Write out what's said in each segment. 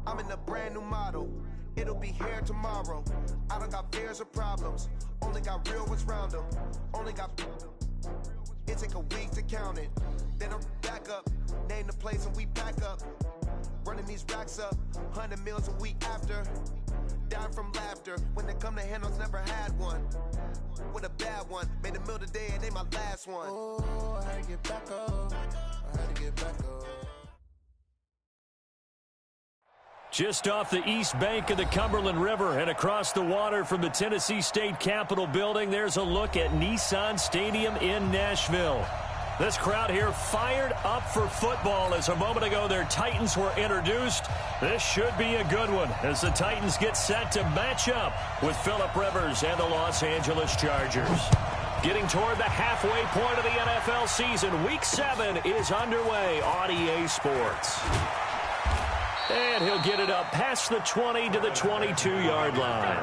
I'm in a brand new model. It'll be here tomorrow. I don't got fears or problems. Only got real ones round them. Only got... It take a week to count it. Then I'm back up. Name the place and we pack up. Running these racks up. 100 meals a week after. Down from laughter. When they come to handles, never had one. With a bad one. Made a meal today and they my last one. Oh, I had to get back up. I had to get back up. Just off the east bank of the Cumberland River and across the water from the Tennessee State Capitol building, there's a look at Nissan Stadium in Nashville. This crowd here fired up for football as a moment ago their Titans were introduced. This should be a good one as the Titans get set to match up with Phillip Rivers and the Los Angeles Chargers. Getting toward the halfway point of the NFL season, Week 7 is underway on EA Sports. And he'll get it up past the 20 to the 22-yard line.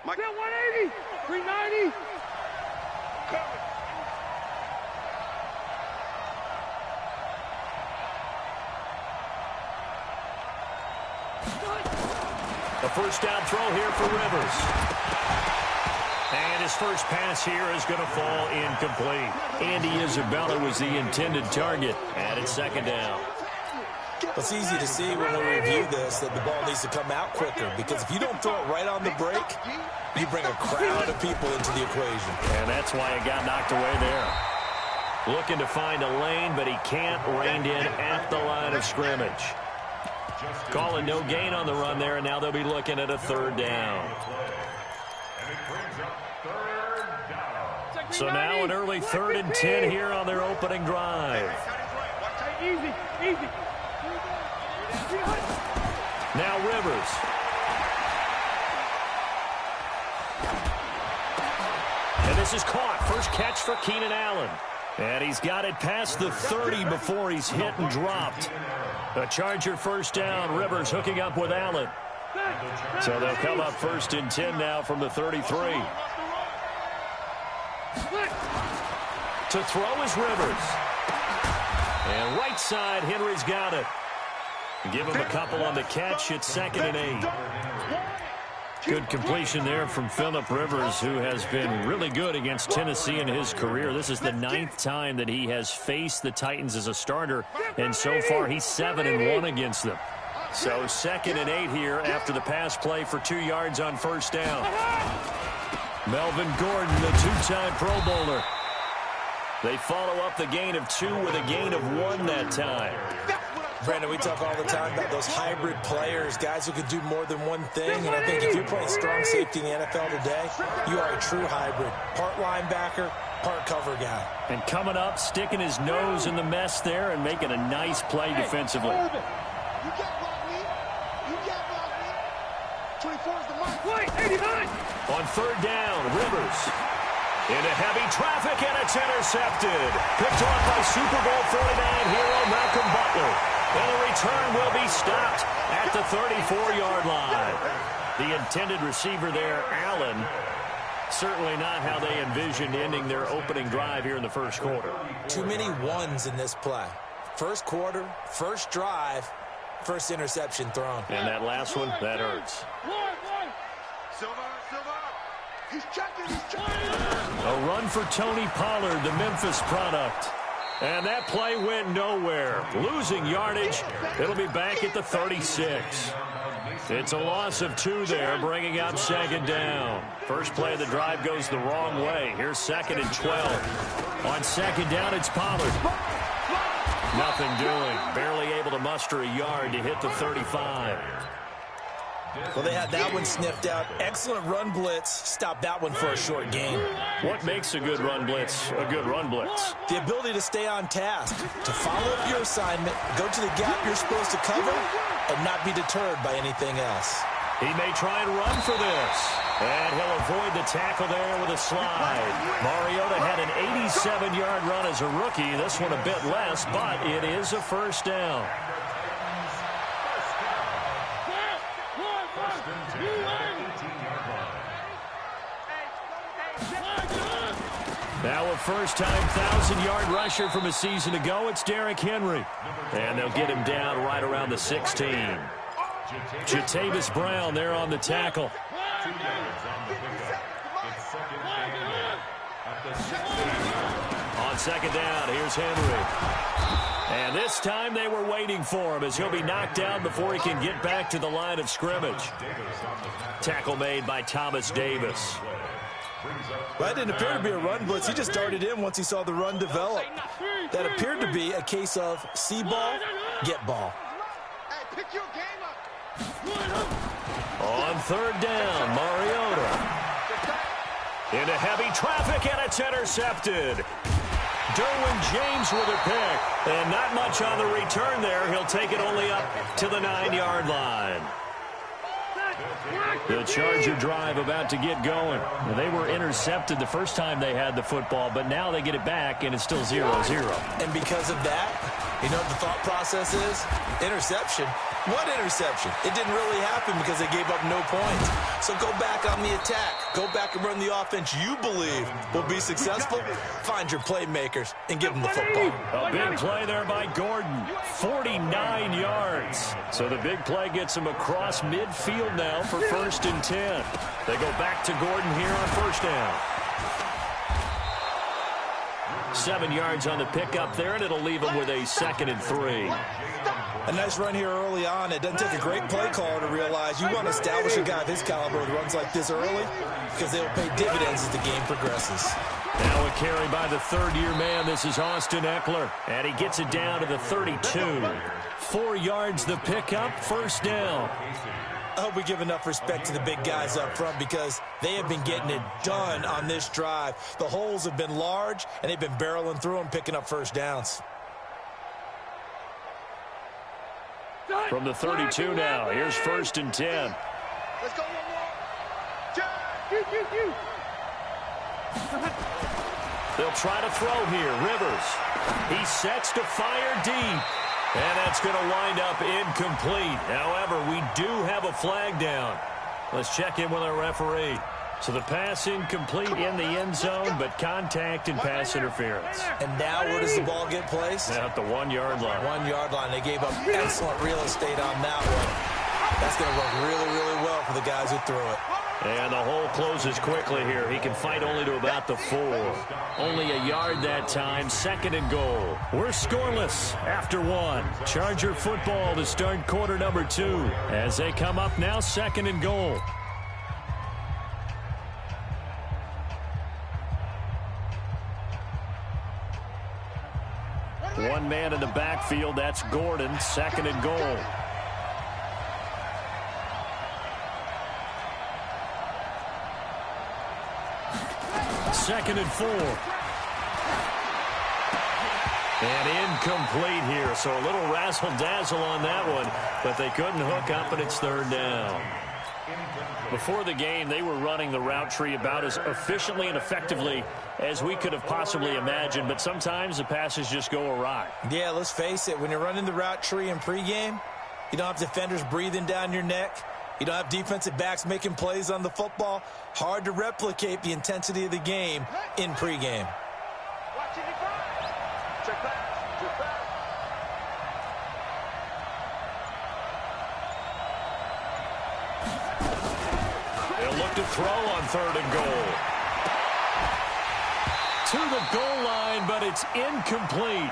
Mike. 180, 390. A first down throw here for Rivers. And his first pass here is going to fall incomplete. Andy Isabella was the intended target, and it's second down. It's easy to see when we review this that the ball needs to come out quicker, because if you don't throw it right on the break, you bring a crowd of people into the equation. And that's why it got knocked away there. Looking to find a lane, but he can't. Reined in at the line of scrimmage. Calling no gain on the run there, and now they'll be looking at a third down. So now an early 3rd and 10 here on their opening drive. Easy, easy. Now Rivers. And this is caught. First catch for Keenan Allen. And he's got it past the 30 before he's hit and dropped. A Charger first down. Rivers hooking up with Allen. So they'll come up 1st and 10 now from the 33. To throw is Rivers. And right side, Henry's got it. Give him a couple on the catch. It's 2nd and 8. Good completion there from Phillip Rivers, who has been really good against Tennessee in his career. This is the 9th time that he has faced the Titans as a starter, and so far he's 7-1 against them. So 2nd and 8 here after the pass play for 2 yards on first down. Melvin Gordon, the 2-time Pro Bowler. They follow up the gain of 2 with a gain of 1 that time. Brandon, we talk all the time about those hybrid players, guys who could do more than one thing. And I think if you're playing strong safety in the NFL today, you are a true hybrid. Part linebacker, part cover guy. And coming up, sticking his nose in the mess there and making a nice play defensively. You can't block me. You can't block me. 24 is the mark. Wait, 89. On third down, Rivers. Into heavy traffic, and it's intercepted. Picked off by Super Bowl 49 hero Malcolm Butler. And the return will be stopped at the 34-yard line. The intended receiver there, Allen. Certainly not how they envisioned ending their opening drive here in the first quarter. Too many ones in this play. First quarter, first drive, first interception thrown. And that last one, that hurts. One. Silva. He's checking. A run for Tony Pollard, the Memphis product. And that play went nowhere. Losing yardage. It'll be back at the 36. It's a loss of 2 there, bringing up 2nd down. First play of the drive goes the wrong way. Here's 2nd and 12. On 2nd down, it's Pollard. Nothing doing. Barely able to muster a yard to hit the 35. Well, they had that one sniffed out. Excellent run blitz. Stopped that one for a short gain. What makes a good run blitz a good run blitz? The ability to stay on task, to follow up your assignment, go to the gap you're supposed to cover, and not be deterred by anything else. He may try and run for this. And he'll avoid the tackle there with a slide. Mariota had an 87-yard run as a rookie. This one a bit less, but it is a first down. Now a first-time 1,000-yard rusher from a season ago, it's Derrick Henry. And they'll get him down right around the 16. Jatavis Brown there on the tackle. On second down, here's Henry. And this time they were waiting for him as he'll be knocked down before he can get back to the line of scrimmage. Tackle made by Thomas Davis. Well, that didn't appear to be a run blitz. He just darted in once he saw the run develop. That appeared to be a case of see ball, get ball. Hey, pick your game up. On third down, Mariota. Into heavy traffic, and it's intercepted. Derwin James with a pick. And not much on the return there. He'll take it only up to the 9-yard line. The Charger drive about to get going. They were intercepted the first time they had the football, but now they get it back, and it's still 0-0. And because of that, you know what the thought process is? Interception. What interception? It didn't really happen because they gave up no points. So go back on the attack. Go back and run the offense you believe will be successful. Find your playmakers and give them the football. A big play there by Gordon. 49 yards. So the big play gets him across midfield now for 1st and 10. They go back to Gordon here on first down. 7 yards on the pickup there, and it'll leave him with a 2nd and 3. A nice run here early on. It doesn't take a great play caller to realize you want to establish a guy of his caliber with runs like this early because they will pay dividends as the game progresses. Now a carry by the third-year man. This is Austin Eckler, and he gets it down to the 32. 4 yards the pickup, first down. I hope we give enough respect to the big guys up front because they have been getting it done on this drive. The holes have been large, and they've been barreling through them, picking up first downs. From the 32 now, here's 1st and 10. Let's go, They'll try to throw here. Rivers. He sets to fire deep. And that's going to wind up incomplete. However, we do have a flag down. Let's check in with our referee. So the pass incomplete in the end zone, but contact and pass interference. And now where does the ball get placed? At the 1-yard line. 1-yard line. They gave up excellent real estate on that one. That's going to work really, really well for the guys who threw it. And the hole closes quickly here. He can fight only to about the 4. Only a yard that time, 2nd and goal. We're scoreless after 1. Charger football to start quarter number 2. As they come up now, 2nd and goal. One man in the backfield, that's Gordon, 2nd and goal. Second and 4. And incomplete here, so a little razzle-dazzle on that one, but they couldn't hook up, and it's 3rd down. Before the game, they were running the route tree about as efficiently and effectively as we could have possibly imagined, but sometimes the passes just go awry. Yeah, let's face it, when you're running the route tree in pregame, you don't have defenders breathing down your neck. You don't have defensive backs making plays on the football. Hard to replicate the intensity of the game in pregame. They'll look to throw on 3rd and goal. To the goal line, but it's incomplete.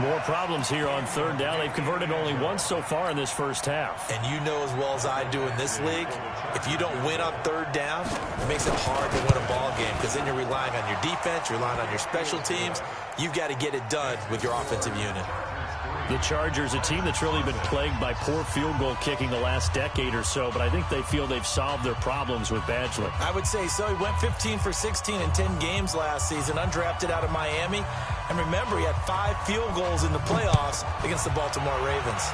More problems here on 3rd down. They've converted only once so far in this first half. And you know as well as I do in this league, if you don't win on 3rd down, it makes it hard to win a ball game because then you're relying on your defense, you're relying on your special teams. You've got to get it done with your offensive unit. The Chargers, a team that's really been plagued by poor field goal kicking the last decade or so, but I think they feel they've solved their problems with Badgley. I would say so. He went 15 for 16 in 10 games last season, undrafted out of Miami. And remember, he had 5 field goals in the playoffs against the Baltimore Ravens.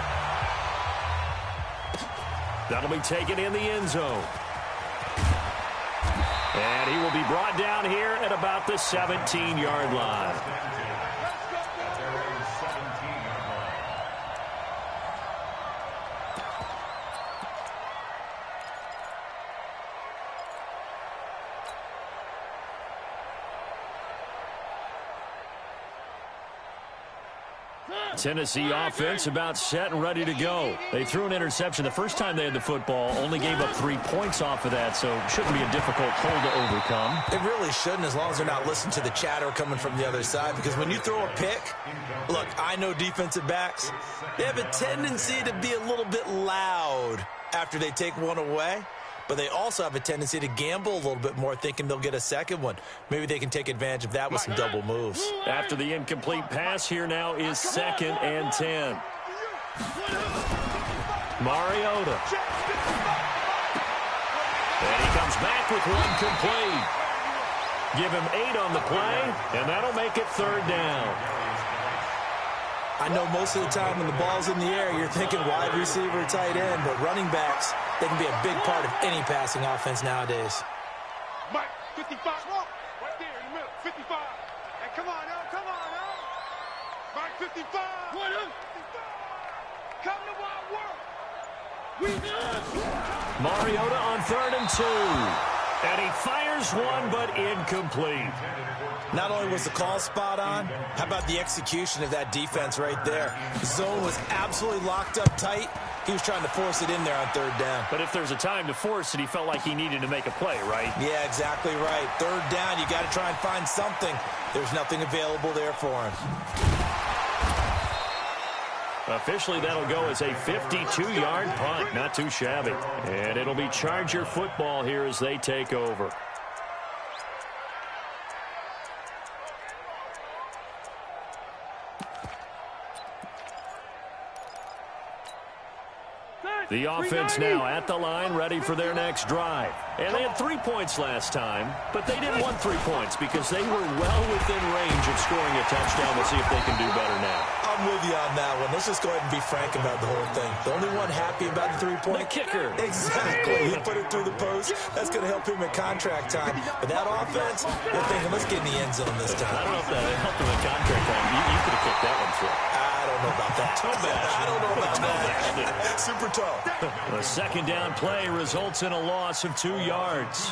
That'll be taken in the end zone. And he will be brought down here at about the 17-yard line. Tennessee offense about set and ready to go. They threw an interception the first time they had the football, only gave up 3 points off of that, so it shouldn't be a difficult hole to overcome. It really shouldn't, as long as they're not listening to the chatter coming from the other side, because when you throw a pick, look, I know defensive backs, they have a tendency to be a little bit loud after they take one away. But they also have a tendency to gamble a little bit more, thinking they'll get a second one. Maybe they can take advantage of that with some double moves. After the incomplete pass, here now is 2nd and 10. Mariota. And he comes back with one complete. Give him 8 on the play, and that'll make it 3rd down. I know most of the time when the ball's in the air, you're thinking wide receiver, tight end, but running backs, they can be a big part of any passing offense nowadays. Mike, 55. Right there in the middle. 55. Hey, come on now. Come on now. Mike, 55. What up? 55. Come to my work. We done. Mariota on 3rd and 2. And he fires one, but incomplete. Not only was the call spot on, how about the execution of that defense right there? The zone was absolutely locked up tight. He was trying to force it in there on 3rd down. But if there's a time to force it, he felt like he needed to make a play, right? Yeah, exactly right. 3rd down, you got to try and find something. There's nothing available there for him. Officially, that'll go as a 52-yard punt. Not too shabby. And it'll be Charger football here as they take over. The offense now at the line, ready for their next drive. And they had 3 points last time, but they didn't want 3 points because they were well within range of scoring a touchdown. We'll see if they can do better now. I'm with you on that one. Let's just go ahead and be frank about the whole thing. The only one happy about the 3-point? The kicker. Exactly. He put it through the post. That's going to help him in contract time. But that offense, they're thinking, let's get in the end zone this time. I don't know if that helped him in contract time. You could have kicked that one through. I don't know about that. Toe bash. I don't know about that. Super toe. A 2nd down play results in a loss of 2 yards.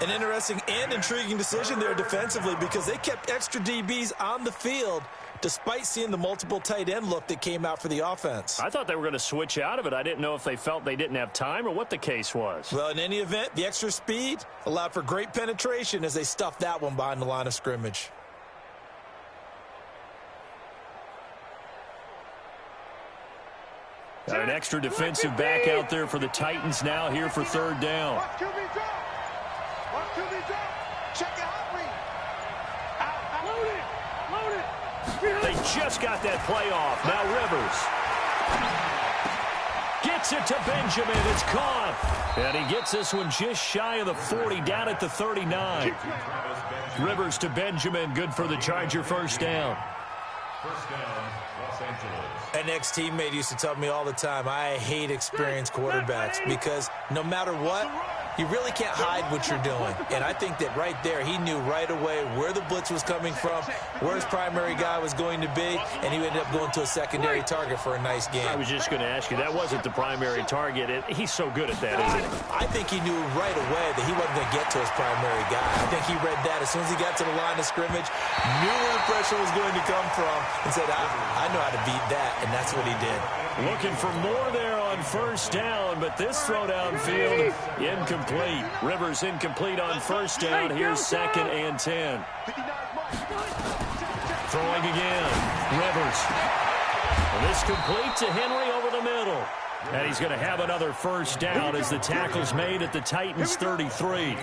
An interesting and intriguing decision there defensively because they kept extra DBs on the field despite seeing the multiple tight end look that came out for the offense. I thought they were going to switch out of it. I didn't know if they felt they didn't have time or what the case was. Well, in any event, the extra speed allowed for great penetration as they stuffed that one behind the line of scrimmage. Got an extra defensive back out there for the Titans now here for 3rd down. Watch QB drop. Watch QB drop. Check your hot read. Load it. They just got that play off. Now Rivers gets it to Benjamin. It's caught. And he gets this one just shy of the 40, down at the 39. Rivers to Benjamin. Good for the Charger 1st down. First down, Los Angeles. An ex-teammate used to tell me all the time, I hate experienced quarterbacks because no matter what, you really can't hide what you're doing. And I think that right there, he knew right away where the blitz was coming from, where his primary guy was going to be, and he ended up going to a secondary target for a nice game. I was just going to ask you, that wasn't the primary target. He's so good at that, isn't he? I think he knew right away that he wasn't going to get to his primary guy. I think he read that as soon as he got to the line of scrimmage, knew where the pressure was going to come from, and said, I know how to beat that, and that's what he did. Looking for more there on 1st down, but this throw downfield incomplete. Rivers incomplete on 1st down. Here's 2nd and 10. Throwing again. Rivers. And this complete to Henry over the middle. And he's going to have another 1st down as the tackle's made at the Titans 33.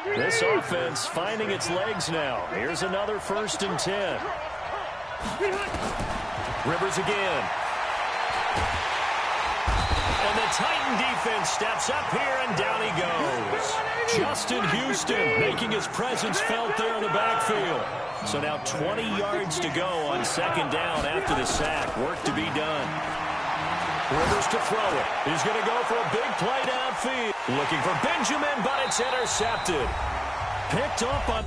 This offense finding its legs now. Here's another 1st and 10. Rivers again. And the Titan defense steps up here, and down he goes. Justin Houston making his presence felt there in the backfield. So now 20 yards to go on second down after the sack. Work to be done. Rivers to throw it. He's going to go for a big play downfield. Looking for Benjamin, but it's intercepted. Picked up on...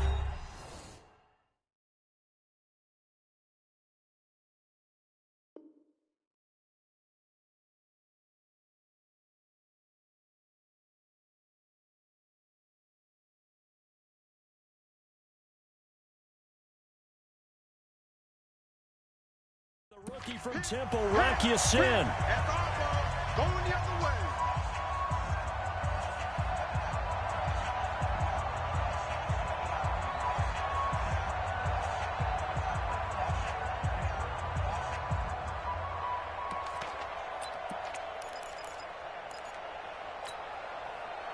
The rookie from Temple, Rocky Sin. Going the other way.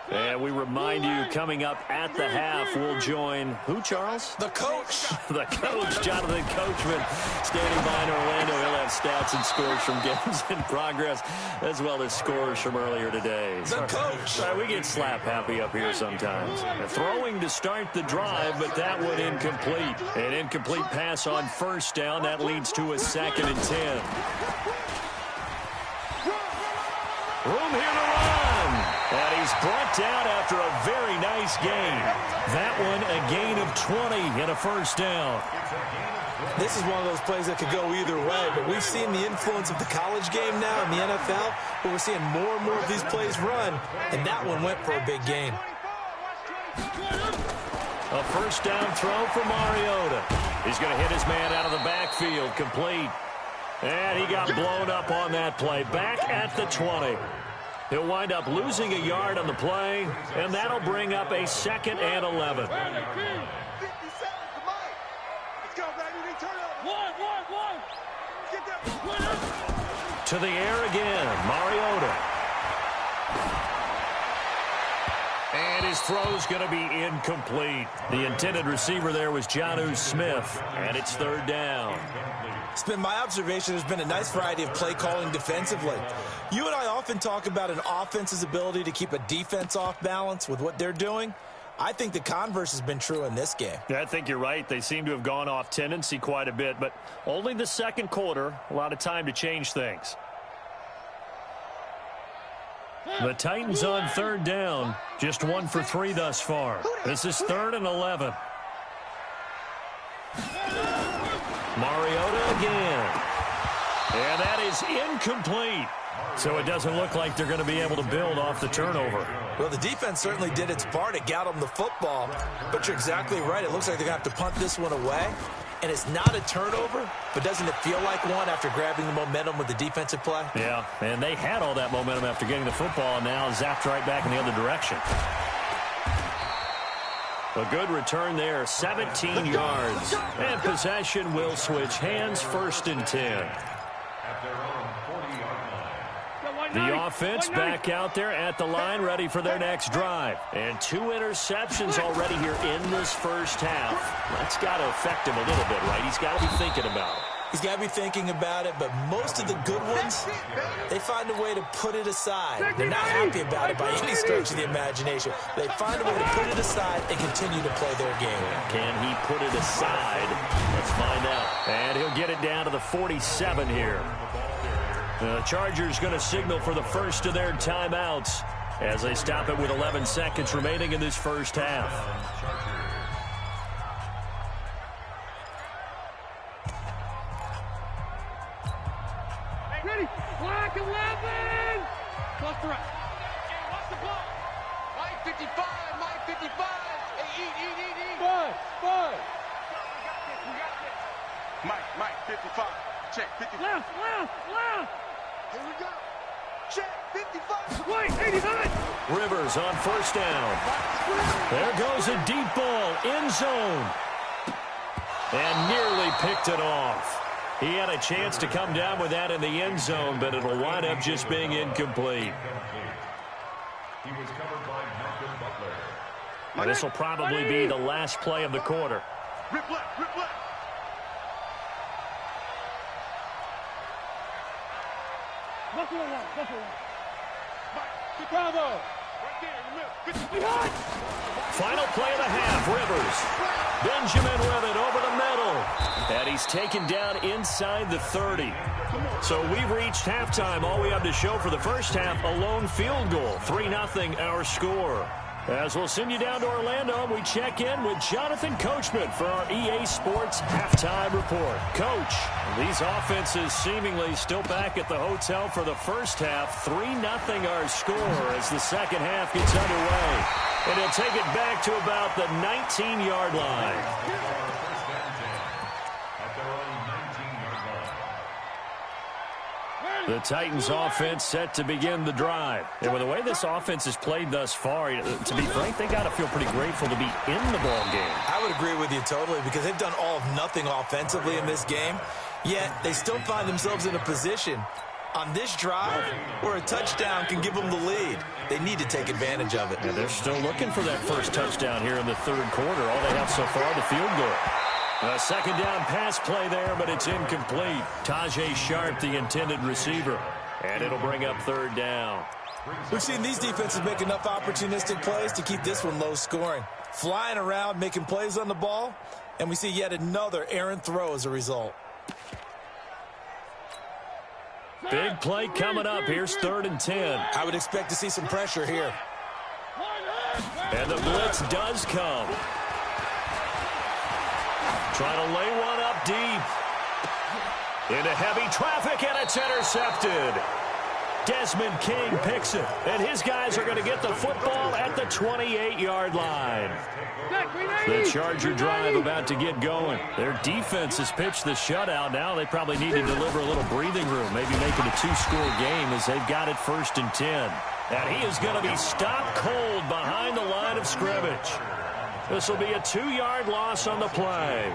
And we remind you, coming up at the half, we'll join who, Charles? The coach. The coach, Jonathan Coachman, standing by in Orlando. He'll have stats and scores from games in progress, as well as scores from earlier today. The coach. We get slap happy up here sometimes. Throwing to start the drive, but that one incomplete. An incomplete pass on first down. That leads to a 2nd and 10. Room here to run. And he's brought down after a very nice gain. That one a gain of 20 and a first down. This is one of those plays that could go either way, but we've seen the influence of the college game now in the NFL, but we're seeing more and more of these plays run, and that one went for a big gain. A first down throw for Mariota. He's going to hit his man out of the backfield, complete. And he got blown up on that play. Back at the 20. He'll wind up losing a yard on the play, and that'll bring up a 2nd and 11. 50 seconds to Mike. Let's go, baby. Turn up. One. Get that. To the air again, Mariota. And his throw's going to be incomplete. The intended receiver there was Jonnu Smith, and it's 3rd down. It's been my observation there's been a nice variety of play calling defensively. You and I often talk about an offense's ability to keep a defense off balance with what they're doing. I think the converse has been true in this game. Yeah, I think you're right. They seem to have gone off tendency quite a bit, but only the second quarter, a lot of time to change things. The Titans on 3rd down, just 1 for 3 thus far. This is 3rd and 11. Mariota again. And that is incomplete. So it doesn't look like they're going to be able to build off the turnover. Well, the defense certainly did its part. It got them the football. But you're exactly right. It looks like they're going to have to punt this one away. And it's not a turnover, but doesn't it feel like one after grabbing the momentum with the defensive play? Yeah, and they had all that momentum after getting the football, and now zapped right back in the other direction. A good return there, 17 yards. And possession will switch hands, 1st and 10. The offense back out there at the line, ready for their next drive. And 2 interceptions already here in this first half. That's got to affect him a little bit, right? He's got to be thinking about it. He's got to be thinking about it, but most of the good ones, they find a way to put it aside. They're not happy about it by any stretch of the imagination. They find a way to put it aside and continue to play their game. Can he put it aside? Let's find out. And he'll get it down to the 47 here. The Chargers going to signal for the first of their timeouts as they stop it with 11 seconds remaining in this first half. Ready? Black 11. Plus the right. Watch the ball. Mike 55. Mike 55. Hey, eat. Five. Mike 55. Check 55. Left. Here we go. Check 55. Wait, 89. Rivers on first down. There goes a deep ball, end zone. And nearly picked it off. He had a chance to come down with that in the end zone, but it'll wind up just being incomplete. He was covered by Malcolm Butler. This will probably be the last play of the quarter. Rip left. Final play of the half, Rivers. Benjamin with it over the middle. And he's taken down inside the 30. So we've reached halftime. All we have to show for the first half, a lone field goal. 3-0 our score. As we'll send you down to Orlando, we check in with Jonathan Coachman for our EA Sports Halftime Report. Coach, these offenses seemingly still back at the hotel for the first half. 3-0 our score as the second half gets underway. And he'll take it back to about the 19-yard line. The Titans offense set to begin the drive. And with the way this offense has played thus far, to be frank, they got to feel pretty grateful to be in the ball game. I would agree with you totally because they've done all of nothing offensively in this game, yet they still find themselves in a position on this drive where a touchdown can give them the lead. They need to take advantage of it. And they're still looking for that first touchdown here in the third quarter. All they have so far, the field goal. A second down pass play there, but it's incomplete. Tajay Sharp, the intended receiver. And it'll bring up third down. We've seen these defenses make enough opportunistic plays to keep this one low scoring. Flying around, making plays on the ball, and we see yet another errant throw as a result. Big play coming up. Here's 3rd and 10. I would expect to see some pressure here. And the blitz does come. Trying to lay one up deep. Into heavy traffic, and it's intercepted. Desmond King picks it, and his guys are going to get the football at the 28-yard line. The Charger drive about to get going. Their defense has pitched the shutout. Now they probably need to deliver a little breathing room, maybe make it a 2-score game as they've got it 1st and 10. And he is going to be stopped cold behind the line of scrimmage. This will be a 2-yard loss on the play.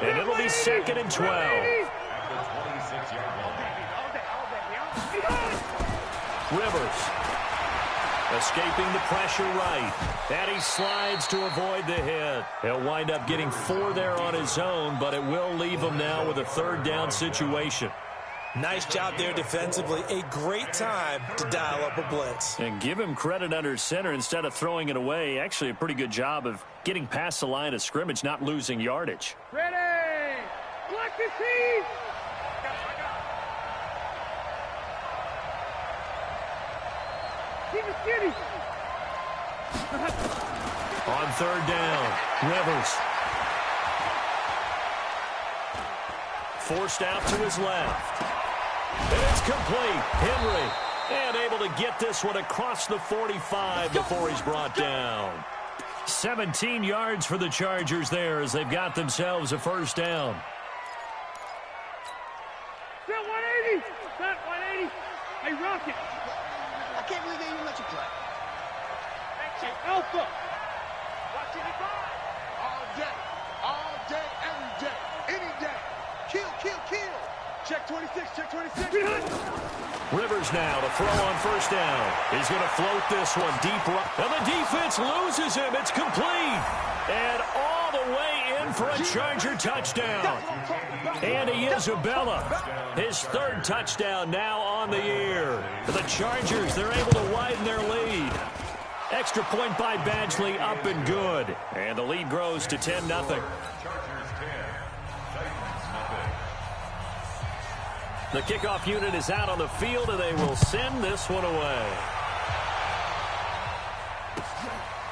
And it'll be 2nd and 12. Rivers escaping the pressure right. And he slides to avoid the hit. He'll wind up getting 4 there on his own, but it will leave him now with a 3rd down situation. Nice job there defensively. A great time to dial up a blitz. And give him credit under center instead of throwing it away. Actually a pretty good job of getting past the line of scrimmage, not losing yardage. Ready! Block the team! Keep it skinny! On 3rd down, Rivers. Forced out to his left. And it's complete. Henry. And able to get this one across the 45 before he's brought down. 17 yards for the Chargers there as they've got themselves a 1st down. Set 180! Set 180! Hey, Rocket! I can't believe they even let you play. Hey, Alpha! Watch it all day, every day, any day. Kill! Check 26, check 26. Rivers now to throw on 1st down. He's going to float this one deep right. And the defense loses him. It's complete. And all the way in for a Charger touchdown. Andy Isabella, his 3rd touchdown now on the year. For the Chargers, they're able to widen their lead. Extra point by Badgley, up and good. And the lead grows to 10-0. The kickoff unit is out on the field, and they will send this one away.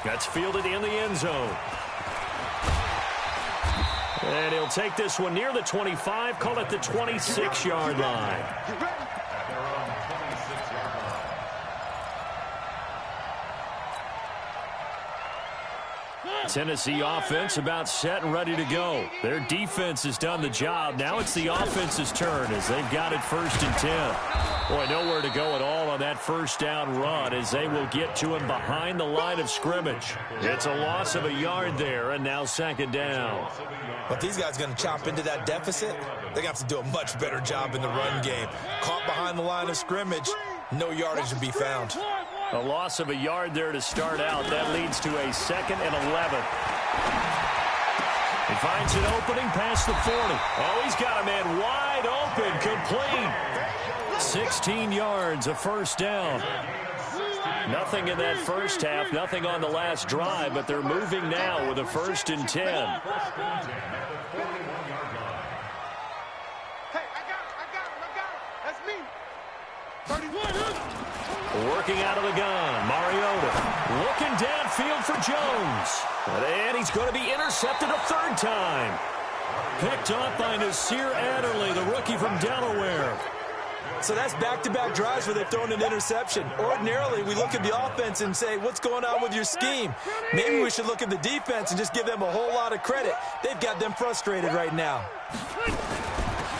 That's fielded in the end zone. And he'll take this one near the 25, call it the 26-yard line. Tennessee offense about set and ready to go. Their defense has done the job. Now it's the offense's turn as they've got it 1st and 10. Boy, nowhere to go at all on that 1st down run as they will get to him behind the line of scrimmage. It's a loss of a yard there, and now 2nd down. But these guys are going to chop into that deficit. They're going to have to do a much better job in the run game. Caught behind the line of scrimmage, no yardage to be found. A loss of a yard there to start out. That leads to a 2nd and 11. He finds an opening past the 40. Oh, he's got a man wide open, complete. 16 yards, a first down. Nothing in that first half, nothing on the last drive, but they're moving now with a 1st and 10. Hey, I got him. That's me. 31. Working out of the gun, Mariota looking downfield for Jones. And he's going to be intercepted a 3rd time. Picked off by Nasir Adderley, the rookie from Delaware. So that's back-to-back drives where they've thrown an interception. Ordinarily, we look at the offense and say, what's going on with your scheme? Maybe we should look at the defense and just give them a whole lot of credit. They've got them frustrated right now.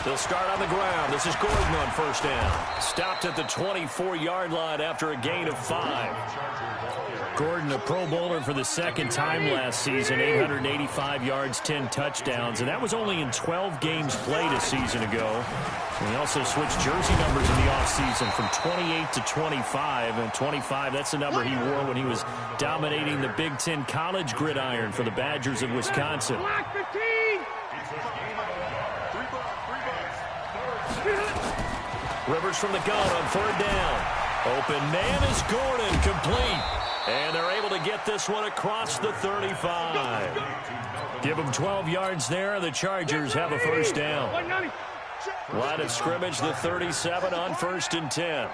They'll start on the ground. This is Gordon on 1st down. Stopped at the 24-yard line after a gain of 5. Gordon, a Pro Bowler for the 2nd time last season, 885 yards, 10 touchdowns, and that was only in 12 games played a season ago. And he also switched jersey numbers in the offseason from 28 to 25, and 25, that's the number he wore when he was dominating the Big Ten college gridiron for the Badgers of Wisconsin. Rivers from the gun on 3rd down. Open man is Gordon, complete. And they're able to get this one across the 35. Give them 12 yards there. The Chargers have a 1st down. Line of scrimmage, the 37 on 1st and 10.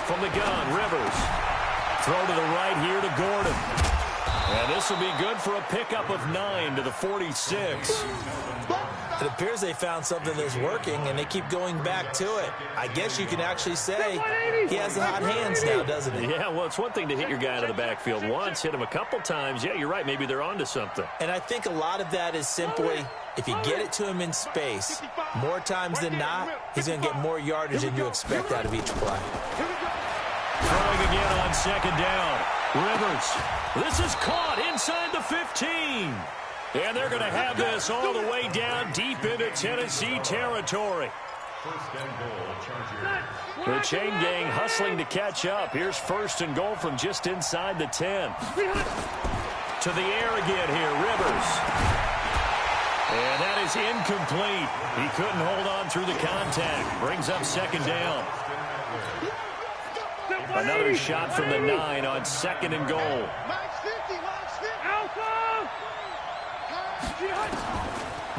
From the gun, Rivers. Throw to the right here to Gordon. And this will be good for a pickup of 9 to the 46. It appears they found something that's working, and they keep going back to it. I guess you can actually say he has the hot hands now, doesn't he? Yeah, well, it's one thing to hit your guy out of the backfield once, hit him a couple times. Yeah, you're right. Maybe they're onto something. And I think a lot of that is simply, if you get it to him in space, more times than not, he's going to get more yardage than you expect out of each play. Throwing again on 2nd down. Rivers. This is caught inside the 15. And they're going to have this all the way down deep into Tennessee territory. 1st and goal, Chargers. The chain gang hustling to catch up. Here's 1st and goal from just inside the 10. To the air again here, Rivers. And that is incomplete. He couldn't hold on through the contact. Brings up 2nd down. Another shot from the 9 on 2nd and goal.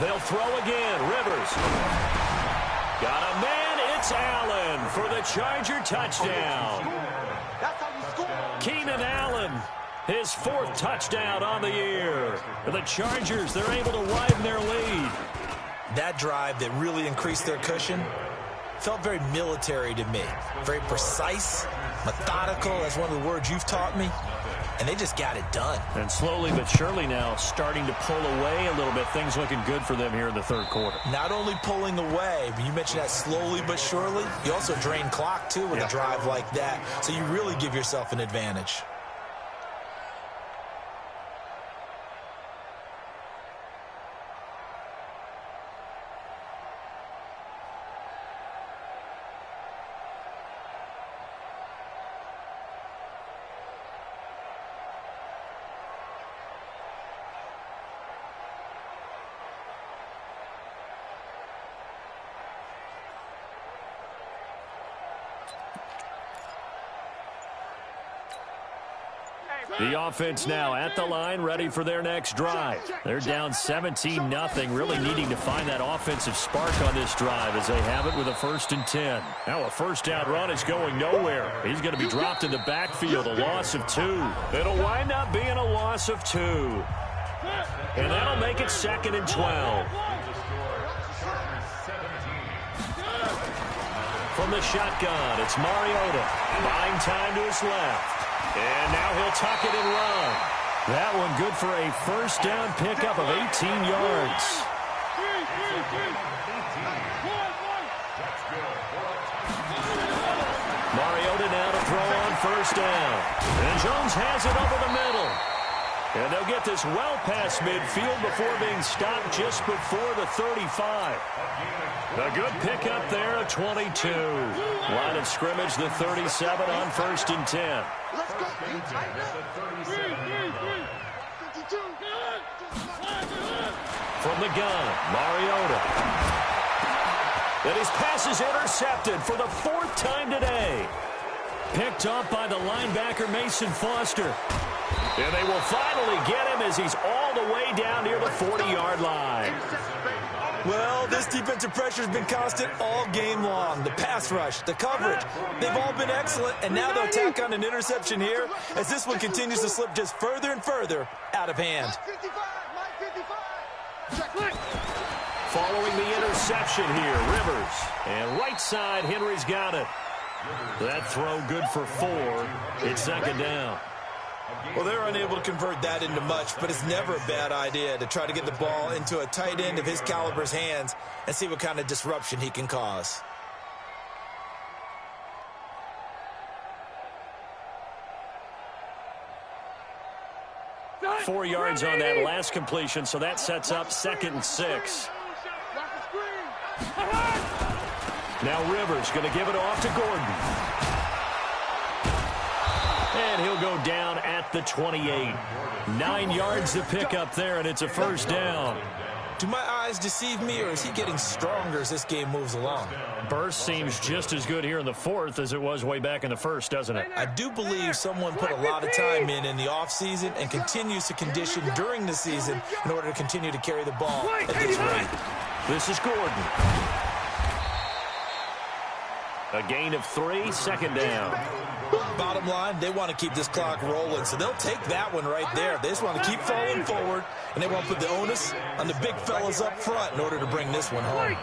They'll throw again. Rivers. Got a man. It's Allen for the Charger touchdown. Keenan Allen, his 4th touchdown on the year. For the Chargers, they're able to widen their lead. That drive that really increased their cushion felt very military to me. Very precise, methodical. That's one of the words you've taught me. And they just got it done. And slowly but surely now starting to pull away a little bit. Things looking good for them here in the 3rd quarter. Not only pulling away, but you mentioned that slowly but surely. You also drain clock, too, with a drive like that. So you really give yourself an advantage. The offense now at the line, ready for their next drive. They're down 17-0, really needing to find that offensive spark on this drive as they have it with a 1st and 10. Now a 1st down run is going nowhere. He's going to be dropped in the backfield, a loss of 2. It'll wind up being a loss of 2. And that'll make it 2nd and 12. From the shotgun, it's Mariota. Buying time to his left. And now he'll tuck it and run. That one good for a 1st down pickup of 18 yards. Mariota now to throw on 1st down. And Jones has it over the middle. And they'll get this well past midfield before being stopped just before the 35. A good pickup there at 22. Line of scrimmage, the 37 on 1st and 10. From the gun, Mariota. And his pass is intercepted for the 4th time today. Picked up by the linebacker, Mason Foster. And they will finally get him as he's all the way down near the 40-yard line. Well, this defensive pressure has been constant all game long. The pass rush, the coverage, they've all been excellent, and now they'll tack on an interception here as this one continues to slip just further and further out of hand. Following the interception here, Rivers. And right side, Henry's got it. That throw good for 4. It's 2nd down. Well, they're unable to convert that into much, but it's never a bad idea to try to get the ball into a tight end of his caliber's hands and see what kind of disruption he can cause. Four yards on that last completion, so that sets up 2nd and 6. Now Rivers going to give it off to Gordon. And he'll go down at the 28. 9 yards to pick up there, and it's a 1st down. Do my eyes deceive me, or is he getting stronger as this game moves along? Burst seems just as good here in the 4th as it was way back in the 1st, doesn't it? I do believe someone put a lot of time in the offseason and continues to condition during the season in order to continue to carry the ball at this rate. This is Gordon. A gain of 3, 2nd down. Bottom line, they want to keep this clock rolling, so they'll take that one right there. They just want to keep falling forward, and they want to put the onus on the big fellas up front in order to bring this one home.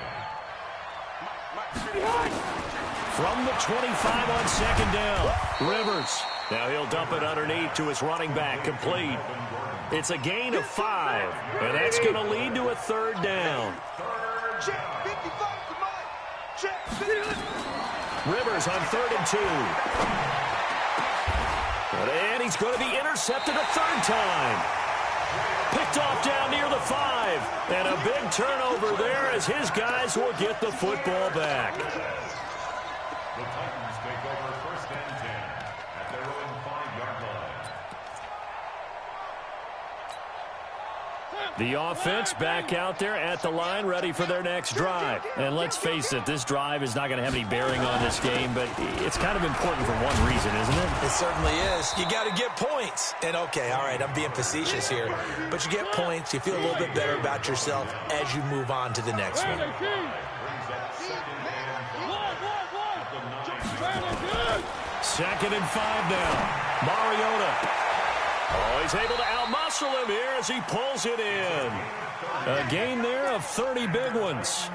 From the 25 on 2nd down, Rivers. Now he'll dump it underneath to his running back, complete. It's a gain of 5, and that's going to lead to a 3rd down. Rivers on 3rd and 2. And he's going to be intercepted a 3rd time. Picked off down near the 5. And a big turnover there as his guys will get the football back. The Titans take over 1st and 10 at their own 5-yard line. The offense back out there at the line, ready for their next drive. And let's face it, this drive is not going to have any bearing on this game, but it's kind of important for one reason, isn't it? It certainly is. You got to get points. And, okay, all right, I'm being facetious here. But you get points, you feel a little bit better about yourself as you move on to the next one. 2nd and 5 now. Mariota. Oh, he's able to outmuscle him here as he pulls it in. A gain there of 30 big ones.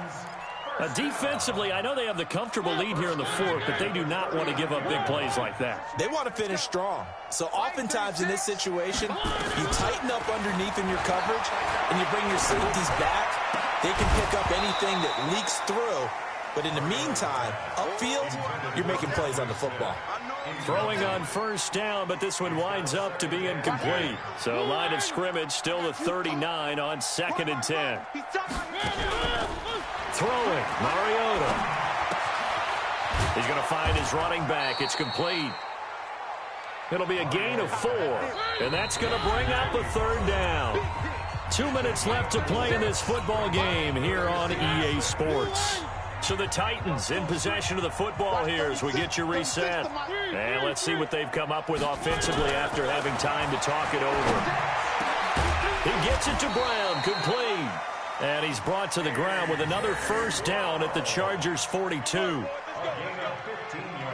Defensively, I know they have the comfortable lead here in the 4th, but they do not want to give up big plays like that. They want to finish strong. So oftentimes in this situation, you tighten up underneath in your coverage, and you bring your safeties back. They can pick up anything that leaks through. But in the meantime, upfield, you're making plays on the football. Throwing on 1st down, but this one winds up to be incomplete. So line of scrimmage still the 39 on 2nd and 10. Throwing, Mariota. He's going to find his running back. It's complete. It'll be a gain of 4, and that's going to bring up a 3rd down. 2 minutes left to play in this football game here on EA Sports. So the Titans in possession of the football here as we get you reset. And let's see what they've come up with offensively after having time to talk it over. He gets it to Brown, complete. And he's brought to the ground with another 1st down at the Chargers' 42.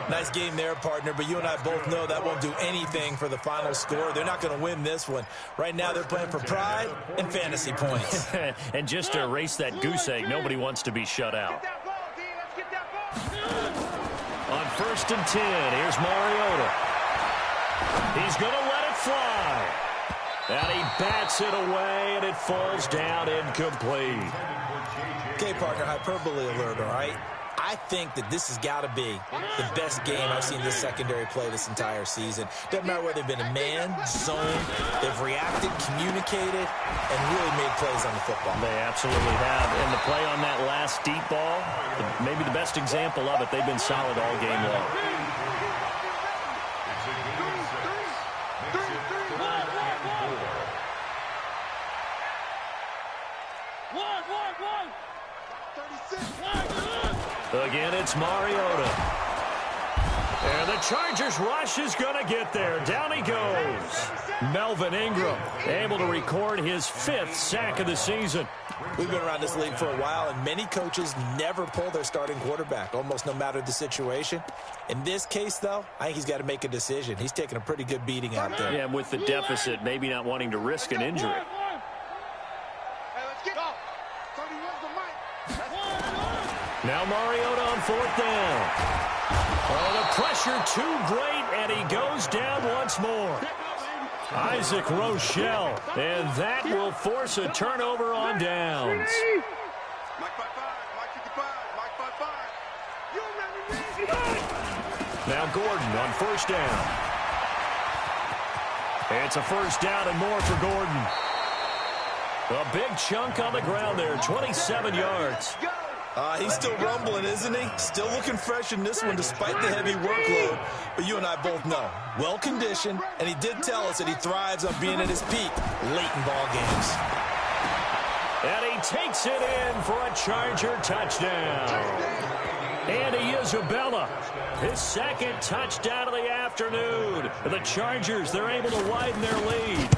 Nice game there, partner, but you and I both know that won't do anything for the final score. They're not going to win this one. Right now they're playing for pride and fantasy points. And just to erase that goose egg, nobody wants to be shut out. On 1st and 10, here's Mariota. He's going to let it fly. And he bats it away, and it falls down incomplete. Okay, partner, hyperbole alert, all right? I think that this has got to be the best game I've seen this secondary play this entire season. Doesn't matter whether they've been a man, zone, they've reacted, communicated, and really made plays on the football. They absolutely have. And the play on that last deep ball, maybe the best example of it, they've been solid all game long. Again, it's Mariota. And the Chargers rush is going to get there. Down he goes. Melvin Ingram able to record his 5th sack of the season. We've been around this league for a while, and many coaches never pull their starting quarterback, almost no matter the situation. In this case, though, I think he's got to make a decision. He's taking a pretty good beating out there. Yeah, with the deficit, maybe not wanting to risk an injury. Now Mariota on 4th down. Oh, the pressure too great, and he goes down once more. Isaac Rochelle, and that will force a turnover on downs. Now Gordon on 1st down. It's a 1st down and more for Gordon. A big chunk on the ground there, 27 yards. He's still rumbling, isn't he? Still looking fresh in this one despite the heavy workload. But you and I both know, well-conditioned, and he did tell us that he thrives on being at his peak late in ball games. And he takes it in for a Charger touchdown. Andy Isabella, his 2nd touchdown of the afternoon. The Chargers, they're able to widen their lead.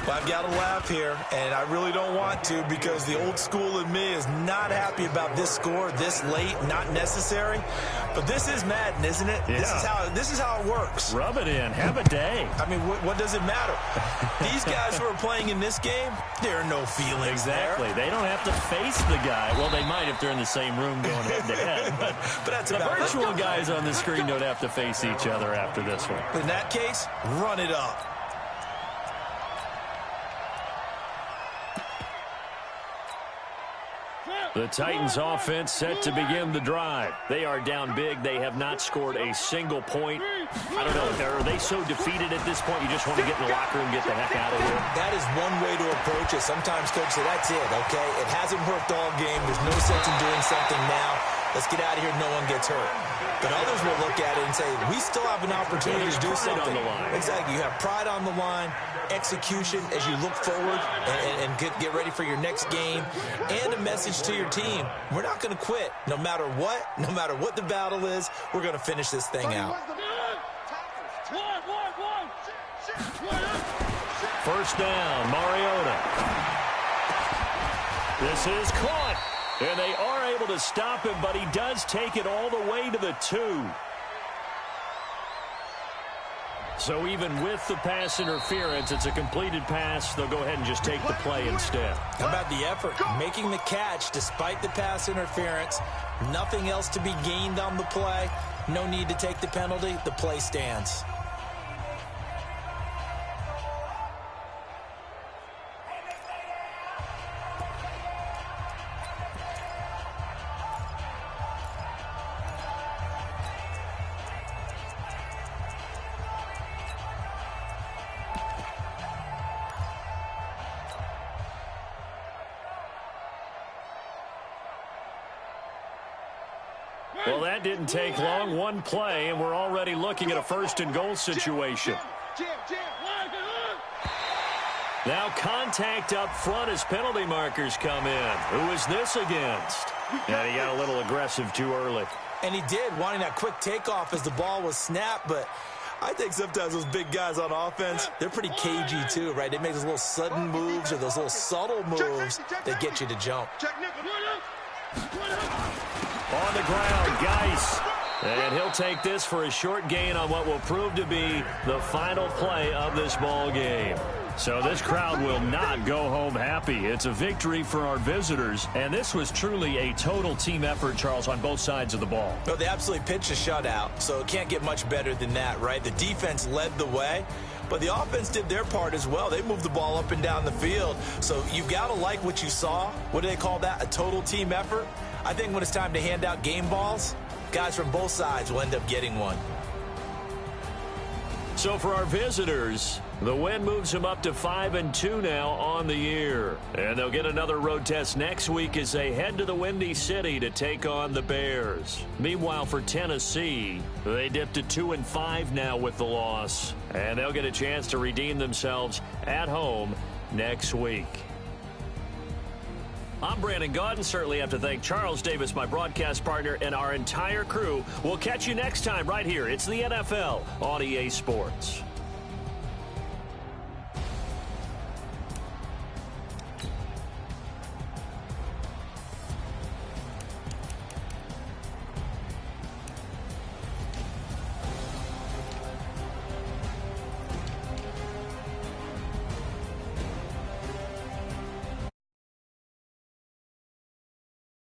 Well, I've got to laugh here, and I really don't want to because the old school in me is not happy about this score this late, not necessary. But this is Madden, isn't it? Yeah. This is how it works. Rub it in. Have a day. I mean, what does it matter? These guys who are playing in this game, there are no feelings Exactly. there. They don't have to face the guy. Well, they might if they're in the same room going head-to-head. But that's the about virtual guys on the screen don't have to face each other after this one. In that case, run it up. The Titans offense set to begin the drive. They are down big. They have not scored a single point. I don't know. Are they so defeated at this point you just want to get in the locker room and get the heck out of here? That is one way to approach it. Sometimes coaches say, that's it, okay? It hasn't worked all game. There's no sense in doing something now. Let's get out of here. No one gets hurt. But others will look at it and say, we still have an opportunity to do something. On the line. Exactly. You have pride on the line, execution as you look forward and get ready for your next game, and a message to your team. We're not going to quit. No matter what the battle is, we're going to finish this thing out. 1st down, Mariota. This is caught. And they are able to stop him, but he does take it all the way to the 2. So even with the pass interference, it's a completed pass. They'll go ahead and just take the play instead. How about the effort? Making the catch despite the pass interference. Nothing else to be gained on the play. No need to take the penalty. The play stands. Well, that didn't take long. One play, and we're already looking at a 1st and goal situation. Now contact up front as penalty markers come in. Who is this against? And he got a little aggressive too early. And he did, wanting that quick takeoff as the ball was snapped, but I think sometimes those big guys on offense, they're pretty cagey too, right? They make those little sudden moves or those little subtle moves that get you to jump. On the ground, Geis. And he'll take this for a short gain on what will prove to be the final play of this ball game. So this crowd will not go home happy. It's a victory for our visitors, and this was truly a total team effort, Charles, on both sides of the ball. No, they absolutely pitched a shutout, so it can't get much better than that, right? The defense led the way, but the offense did their part as well. They moved the ball up and down the field, so you've got to like what you saw. What do they call that? A total team effort? I think when it's time to hand out game balls, guys from both sides will end up getting one. So for our visitors, the win moves them up to 5-2 now on the year. And they'll get another road test next week as they head to the Windy City to take on the Bears. Meanwhile, for Tennessee, they dipped to 2-5 now with the loss. And they'll get a chance to redeem themselves at home next week. I'm Brandon Gaudin. Certainly have to thank Charles Davis, my broadcast partner, and our entire crew. We'll catch you next time right here. It's the NFL on EA Sports.